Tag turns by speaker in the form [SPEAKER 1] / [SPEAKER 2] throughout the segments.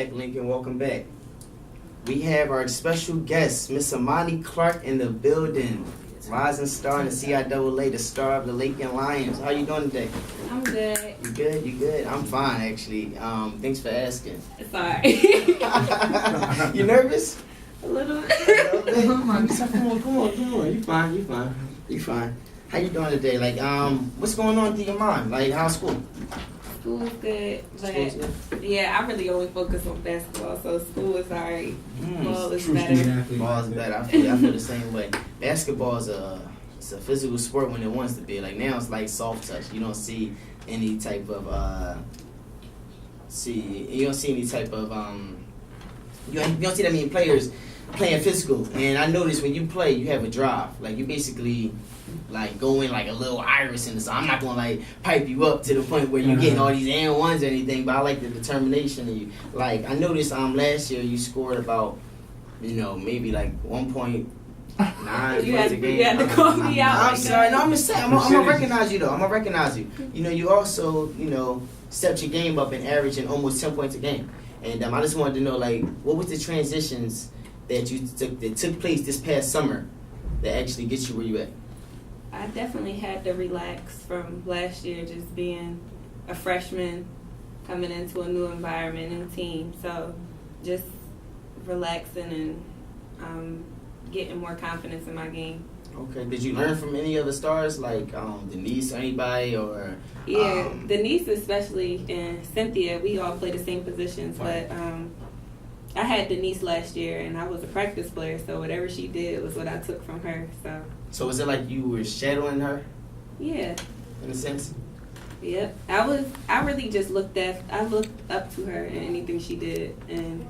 [SPEAKER 1] Lincoln, welcome back. We have our special guest, Miss Amani Clark, in the building. Rising star in the CIAA, the star of the Lincoln Lions. How you doing today?
[SPEAKER 2] I'm good.
[SPEAKER 1] You good? You good? I'm fine, actually. Thanks for asking.
[SPEAKER 2] It's alright.
[SPEAKER 1] You nervous?
[SPEAKER 2] A little.
[SPEAKER 1] A little bit? Come on. You fine. How you doing today? Like, what's going on through your mind? Like, how's school?
[SPEAKER 2] School's good, but
[SPEAKER 1] School's good?
[SPEAKER 2] yeah, I really only focus on basketball, so school is alright. Ball is better.
[SPEAKER 1] Ball is better. I feel the same way. Basketball is it's a physical sport when it wants to be. Like now, it's like soft touch. You don't see any type of you don't see any type of you don't see that many players playing physical. And I noticed when you play, you have a drive. Like you basically like go in like a little iris in the sun. I'm not gonna like pipe you up to the point where you're getting all these and ones or anything, but I like the determination in you. Like I noticed last year you scored about maybe like 1.9 points a game.
[SPEAKER 2] You had to call me out.
[SPEAKER 1] I'm sorry. No, I'm just saying. I'm gonna recognize you though. I'm gonna recognize you. You also stepped your game up and averaging almost 10 points a game. And I just wanted to know like what was the transitions that took place this past summer that actually gets you where you at?
[SPEAKER 2] I definitely had to relax from last year, just being a freshman, coming into a new environment, new team. So just relaxing and getting more confidence in my game.
[SPEAKER 1] Okay. Did you learn from any other stars like Denise or anybody or?
[SPEAKER 2] Yeah, Denise especially and Cynthia. We all play the same positions,
[SPEAKER 1] right.
[SPEAKER 2] But I had Denise last year, and I was a practice player, so whatever she did was what I took from her.
[SPEAKER 1] So was it like you were shadowing her?
[SPEAKER 2] Yeah.
[SPEAKER 1] In a sense?
[SPEAKER 2] Yep. I really just looked up to her and anything she did, and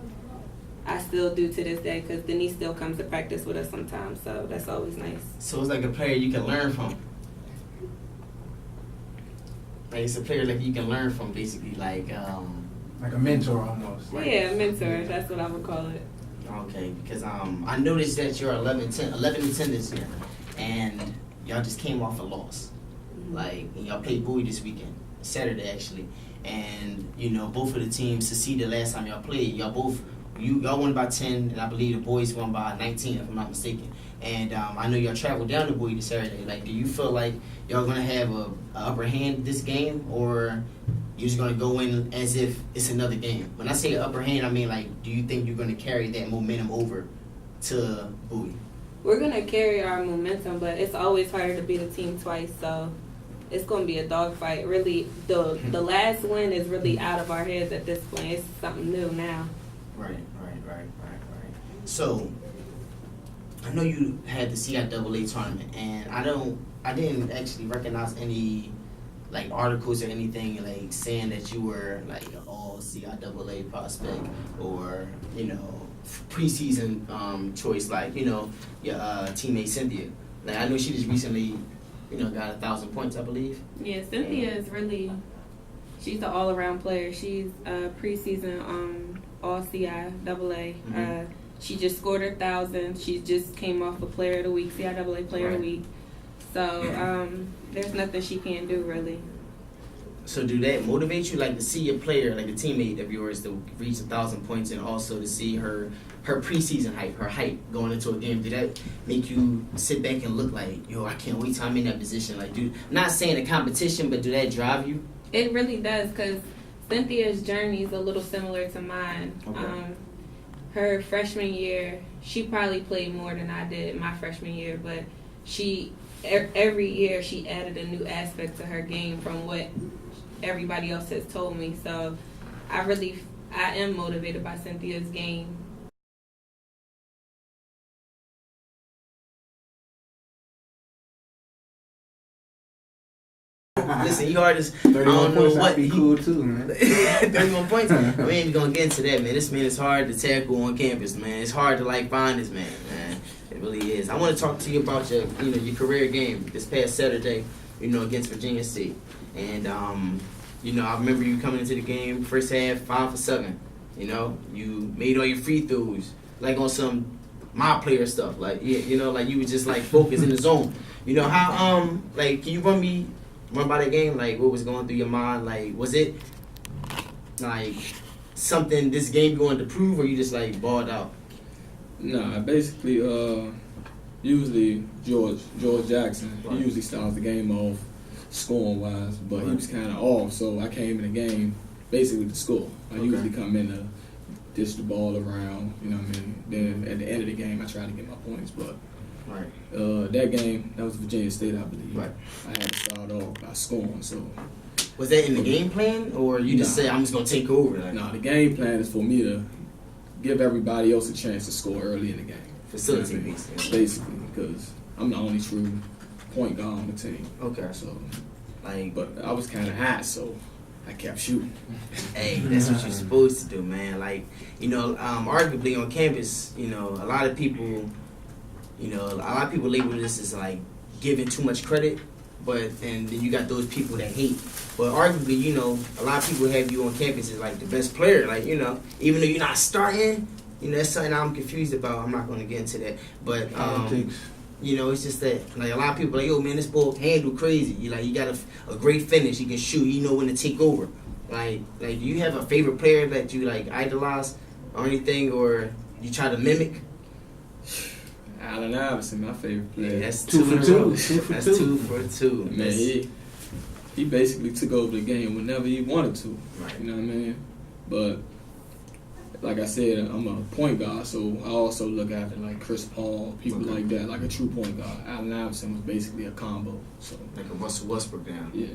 [SPEAKER 2] I still do to this day because Denise still comes to practice with us sometimes, so that's always nice.
[SPEAKER 1] So it's like a player you can learn from. Like it's a player like you can learn from, basically, like
[SPEAKER 3] a mentor almost.
[SPEAKER 2] Like, yeah, a mentor. That's what I would call it.
[SPEAKER 1] Okay, because I noticed that you're 11-10 this year, and y'all just came off a loss.
[SPEAKER 2] Mm-hmm.
[SPEAKER 1] Like, and y'all played Bowie this weekend, Saturday actually, and both of the teams succeeded last time y'all played. Y'all won by 10, and I believe the boys won by 19, if I'm not mistaken. And I know y'all traveled down to Bowie this Saturday. Like, do you feel like y'all gonna have a upper hand this game, or you're just gonna go in as if it's another game? When I say upper hand, I mean like, do you think you're gonna carry that momentum over to Bowie?
[SPEAKER 2] We're gonna carry our momentum, but it's always harder to beat a team twice, so it's gonna be a dogfight. Really, the last win is really out of our heads at this point. It's something new now.
[SPEAKER 1] Right. So, I know you had the CIAA tournament, and I didn't actually recognize any like articles or anything like saying that you were like an all CIAA prospect or preseason choice like your teammate Cynthia. Like I know she just recently got 1,000 points, I believe.
[SPEAKER 2] Yeah, Cynthia is she's an all around player. She's a preseason all CIAA.
[SPEAKER 1] Mm-hmm.
[SPEAKER 2] She just scored 1,000. She just came off a Player of the Week, CIAA Player of the Week. So there's nothing she can't do, really.
[SPEAKER 1] So do that motivate you, like to see your player, like a teammate of yours, to reach 1,000 points, and also to see her preseason hype, her hype going into a game? Did that make you sit back and look like, yo, I can't wait till I'm in that position? Like, not saying a competition, but do that drive you?
[SPEAKER 2] It really does, because Cynthia's journey is a little similar to mine.
[SPEAKER 1] Okay.
[SPEAKER 2] Her freshman year, she probably played more than I did my freshman year, but every year she added a new aspect to her game from what everybody else has told me. So I am motivated by Cynthia's game.
[SPEAKER 1] Listen, you artists,
[SPEAKER 3] 31 points would be cool too, man.
[SPEAKER 1] 31 points. We ain't even gonna get into that, man. This man is hard to tackle on campus, man. It's hard to find this man. It really is. I want to talk to you about your career game this past Saturday, against Virginia State. And I remember you coming into the game first half 5 for 7. You made all your free throws, like on some my player stuff, like like you were just like focused in the zone. How can you run by the game, like what was going through your mind? Like, was it like something this game you wanted to prove, or you just like balled out?
[SPEAKER 4] Nah, basically, usually George Jackson,
[SPEAKER 1] Right.
[SPEAKER 4] he usually starts the game off scoring wise, but he was kind of off, so I came in the game basically to score. I usually come in to dish the ball around, you know what I mean? Then at the end of the game, I try to get my points, but
[SPEAKER 1] Right.
[SPEAKER 4] that game, that was Virginia State, I believe.
[SPEAKER 1] Right.
[SPEAKER 4] I had to start off by scoring, so.
[SPEAKER 1] Was that in the game plan, or you just
[SPEAKER 4] Nah.
[SPEAKER 1] say I'm just gonna take over? Like,
[SPEAKER 4] Nah, the game plan is for me to give everybody else a chance to score early in the game.
[SPEAKER 1] facility
[SPEAKER 4] You know what I mean?
[SPEAKER 1] piece.
[SPEAKER 4] Basically, because I'm the only true point guard on the team.
[SPEAKER 1] Okay.
[SPEAKER 4] So,
[SPEAKER 1] Like,
[SPEAKER 4] but I was kind of hot, so I kept shooting.
[SPEAKER 1] hey, that's what you're supposed to do, man. Like, arguably on campus, a lot of people, label this as like giving too much credit, and then you got those people that hate. But arguably, a lot of people have you on campus as like the best player. Like, even though you're not starting, that's something I'm confused about. I'm not going to get into that, but it's just that like a lot of people are like, yo, man, this ball handle crazy. You got a great finish. You can shoot. You know when to take over. Like, do you have a favorite player that you like idolize or anything, or you try to mimic?
[SPEAKER 4] Allen Iverson, my favorite player.
[SPEAKER 1] Yeah, that's
[SPEAKER 3] Two
[SPEAKER 1] two
[SPEAKER 3] for
[SPEAKER 1] in a row.
[SPEAKER 3] two.
[SPEAKER 1] That's 2 for 2.
[SPEAKER 4] Man,
[SPEAKER 1] That's-
[SPEAKER 4] he basically took over the game whenever he wanted to.
[SPEAKER 1] Right.
[SPEAKER 4] You know what I mean? But like I said, I'm a point guard, so I also look after like Chris Paul, people like that, like a true point guard. Allen Iverson was basically a combo. So
[SPEAKER 1] like a Russell Westbrook now.
[SPEAKER 4] yeah.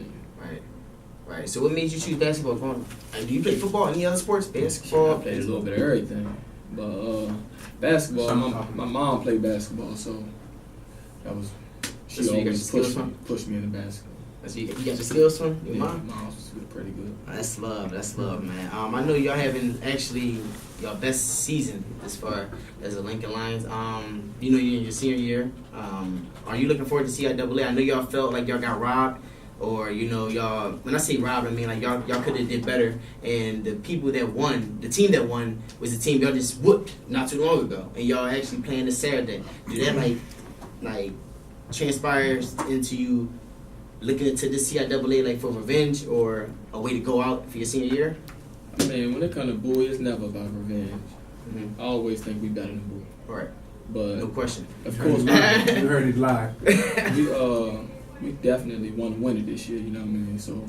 [SPEAKER 1] Right. So what made you choose basketball? Like, do you play football? Any other sports?
[SPEAKER 4] I
[SPEAKER 1] Basketball?
[SPEAKER 4] played a little bit of everything, but basketball. My mom played basketball, so that was she
[SPEAKER 1] That's where you got
[SPEAKER 4] always
[SPEAKER 1] your skills
[SPEAKER 4] pushed me into basketball.
[SPEAKER 1] So you got your skills from your
[SPEAKER 4] Yeah,
[SPEAKER 1] mom?
[SPEAKER 4] mom was pretty good.
[SPEAKER 1] That's love, man. I know y'all having actually your best season as far as the Lincoln Lions. You're in your senior year. Are you looking forward to CIAA? I know y'all felt like y'all got robbed, or y'all. When I say robbed, I mean like y'all could have did better. And the people that won, the team that won, was the team y'all just whooped not too long ago, and y'all actually playing this Saturday. Do that like transpires into you looking into this CIAA like for revenge or a way to go out for your senior year?
[SPEAKER 4] I mean, when it comes to Bowie, it's never about revenge.
[SPEAKER 1] Mm-hmm.
[SPEAKER 4] I always think we better than Bowie.
[SPEAKER 1] All right,
[SPEAKER 4] But
[SPEAKER 1] no question.
[SPEAKER 4] of course,
[SPEAKER 3] You heard it live.
[SPEAKER 4] we definitely want to win it this year. You know what I mean? So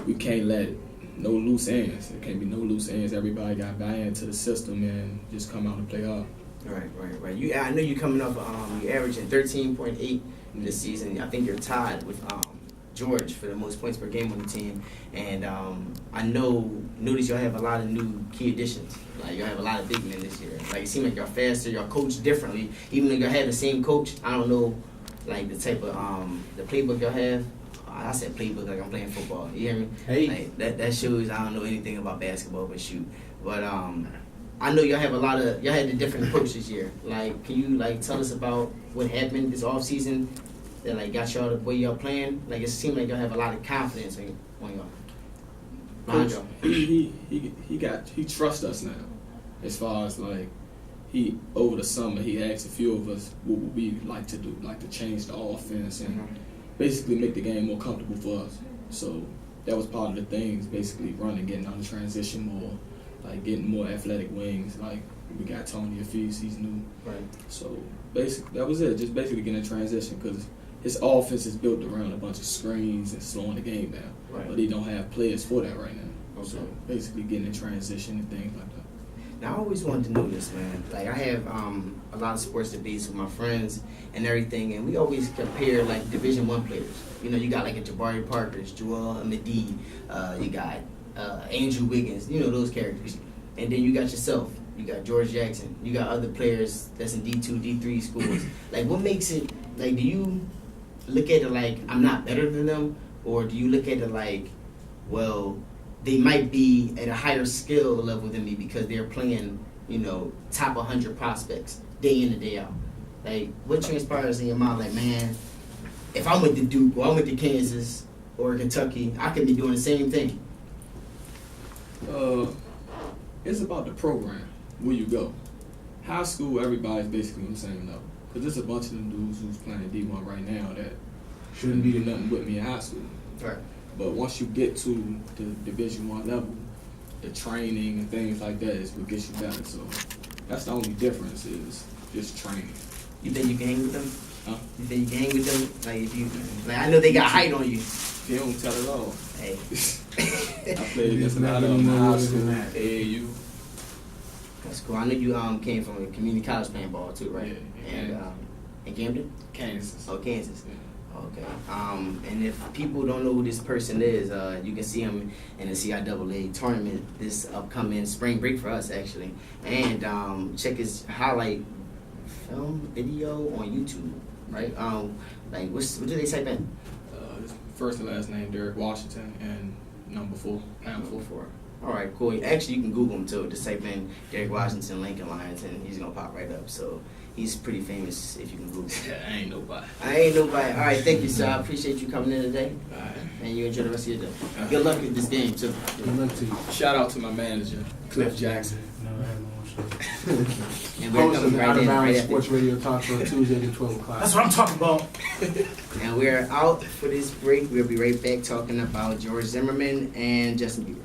[SPEAKER 4] we can't let no loose ends. There can't be no loose ends. Everybody got to buy into the system and just come out and play hard.
[SPEAKER 1] Right. I know you're coming up. You're averaging 13.8 this season. I think you're tied with George for the most points per game on the team. And I notice y'all have a lot of new key additions. Like y'all have a lot of big men this year. Like it seems like y'all faster. Y'all coach differently. Even though y'all have the same coach, I don't know like the type of the playbook y'all have. I said playbook like I'm playing football. You hear me?
[SPEAKER 3] Hey.
[SPEAKER 1] Like, that shows I don't know anything about basketball but shoot. But I know y'all have y'all had a different approach this year. Like, can you like tell us about what happened this off season that like got y'all the way y'all playing? Like it seemed like y'all have a lot of confidence on y'all.
[SPEAKER 4] Coach, he trusts us now. As far as like over the summer he asked a few of us what would we like to do, like to change the offense and basically make the game more comfortable for us. So that was part of the things, basically running, getting on the transition more, like getting more athletic wings. Like we got Tony Afees, he's new.
[SPEAKER 1] Right.
[SPEAKER 4] So basically that was it, just basically getting a transition because his offense is built around a bunch of screens and slowing the game down.
[SPEAKER 1] Right.
[SPEAKER 4] But he don't have players for that right now.
[SPEAKER 1] Okay.
[SPEAKER 4] So basically getting in transition and things like that.
[SPEAKER 1] Now, I always wanted to know this, man. Like, I have a lot of sports debates with my friends and everything, and we always compare, like, Division I players. You got, like, a Jabari Parkers, Joel Embiid, you got Andrew Wiggins, those characters. And then you got yourself. You got George Jackson. You got other players that's in D2, D3 schools. Like, what makes it, like, do you look at it like, I'm not better than them? Or do you look at it like, well, they might be at a higher skill level than me because they're playing, top 100 prospects day in and day out. Like, what transpires in your mind? Like, man, if I went to Duke or I went to Kansas or Kentucky, I could be doing the same thing.
[SPEAKER 4] It's about the program, where you go. High school, everybody's basically on the same level. Because there's a bunch of them dudes who's playing D1 right now that shouldn't be nothing with me in high school.
[SPEAKER 1] Right.
[SPEAKER 4] But once you get to the Division I level, the training and things like that is what gets you better. So that's the only difference is just training.
[SPEAKER 1] You think you can hang with them?
[SPEAKER 4] Huh?
[SPEAKER 1] You think you can hang with them? Like if you, like I know they got height on you.
[SPEAKER 4] You don't tell it all.
[SPEAKER 1] Hey,
[SPEAKER 4] I played against a lot of them in high school, AAU.
[SPEAKER 1] that's cool. I know you came from a community college playing ball too, right?
[SPEAKER 4] Yeah,
[SPEAKER 1] And in Camden?
[SPEAKER 4] Kansas.
[SPEAKER 1] Oh, Kansas.
[SPEAKER 4] Yeah.
[SPEAKER 1] Okay. And if people don't know who this person is, you can see him in the CIAA tournament this upcoming spring break for us, actually. And check his highlight film video on YouTube, right? Like what do they type in?
[SPEAKER 4] His first and last name, Derrick Washington, and number 4, pound 4.
[SPEAKER 1] All right, cool. Actually, you can Google him too. Just type in Derrick Washington Lincoln Lions, and he's gonna pop right up. So he's pretty famous if you can Google him.
[SPEAKER 4] I ain't nobody.
[SPEAKER 1] I ain't nobody. All right, thank you, sir. I appreciate you coming in today,
[SPEAKER 4] All right.
[SPEAKER 1] and you enjoy the rest of your day. Good luck with this game too.
[SPEAKER 3] Good luck to you.
[SPEAKER 4] Shout out to my manager, Cliff Jackson.
[SPEAKER 3] No, I have no show.
[SPEAKER 1] And we're
[SPEAKER 3] Host of
[SPEAKER 1] coming
[SPEAKER 3] the
[SPEAKER 1] right
[SPEAKER 3] Out of
[SPEAKER 1] in,
[SPEAKER 3] Bounds
[SPEAKER 1] right after.
[SPEAKER 3] Sports Radio Talk Show Tuesday to 12 o'clock.
[SPEAKER 5] That's what I'm talking about.
[SPEAKER 1] And we're out for this break. We'll be right back talking about George Zimmerman and Justin Bieber.